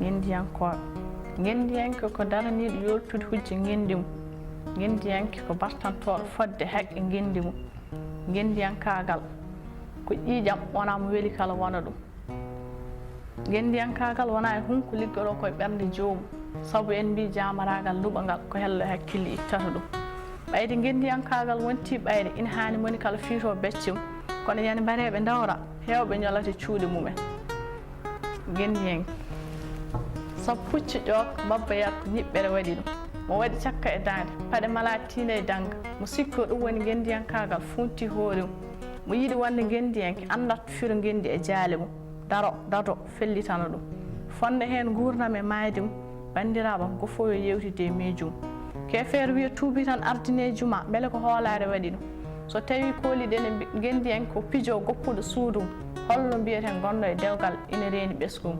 Ngenndiyankoobe ngenndiyanke ko daraniiɗo yoltude hujje ngenndi mum. Ngenndiyanke ko bartantooɗo fodde haqqe ngenndi mum. Ngenndiyankaagal ko ƴiiƴam wonaa mo weli kala wona ɗum. Ngenndiyankaagal wonaa e hunko liggoroo koye ɓernde joomum, sabu en mbii jaamaraagal luɓangal ko hello e hakkille ittata ɗum. ɓayde ngenndiyankaagal wontii ɓayde ina haani moni kala fiitoo becce mum, kono yen mbareeɓe ndawra heewɓe ñolata cuuɗi mumen. Ngenndiyanke sabu pucci ƴook mbabba yatto ñiɓɓere waɗi ɗum, mo waɗi cakka e daande paɗe malaa tiina e dannga, mo sikkoo ɗum woni ngenndiyankaagal funti hoore mum, mo yiɗi wonde ngenndiyanke anndat firo ngenndi e jaale mum, dato fellitana ɗum, fonda heen nguurnam e maayde mum. Banndiraaɓam ko fof yo yewtide e miijo mum. Keefeero wiya tuubi tan ardineejo ma mbele ko hoolaare waɗi ɗum. So tawii kooliɗen e ngenndiyanke ko pijoo goppuɗo suudu mum, holno mbiyeten gonɗo e dewgal ina reeni ɓesgu mum.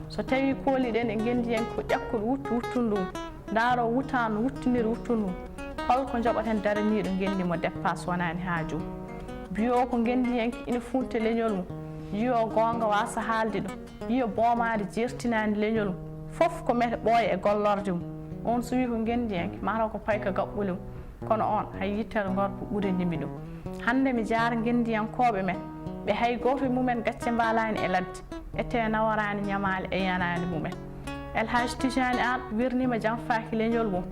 So tawii kooliɗen e ngenndiyanke ko ƴakkuɗo wuttundu mum, ndaaroo wutaano wuttiniri wuttundu mum, holko njoɓaten daraniiɗo ngenndi mo dépasse wonaani haaju mum. Mbiyoo ko ngenndiyanke ina funta leñol mum, yiyoo goonga waasa haalde ɗum, yiyo boomaade jeertinaani leñol mum, fof ko mete ɓooya e gollorde mum. On so wii ko ngenndiyanke mataw ko payka gaɓɓule mum, kono on hay yittere ngorko ɓuranimi ɗum. Hannde mi jaara ngenndiyankooɓe men, ɓe hay gooto e mumen gacce mbaalaani e ladde, ete nawaraani ñamaali e yanaani mumen. Elhaji Tijani An wirniima jam faaki leñol mum.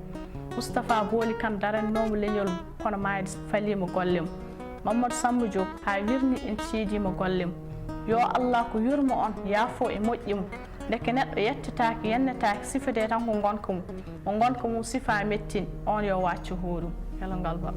Moustapha Booli Kane darannoomo leñol mum, kono maayde faliima golle mum. Mamadou Samba Diop haa wirni en ciidiima golle mum. Yo Allah ko yurmo on yaafoo e moƴƴi mum, ndeke neɗɗo yettataake yennetaake sifetee tan ko ngonka mum, mo ngonka mum sifaa mettini on yo waccu hoore mum. Hello ngal ba.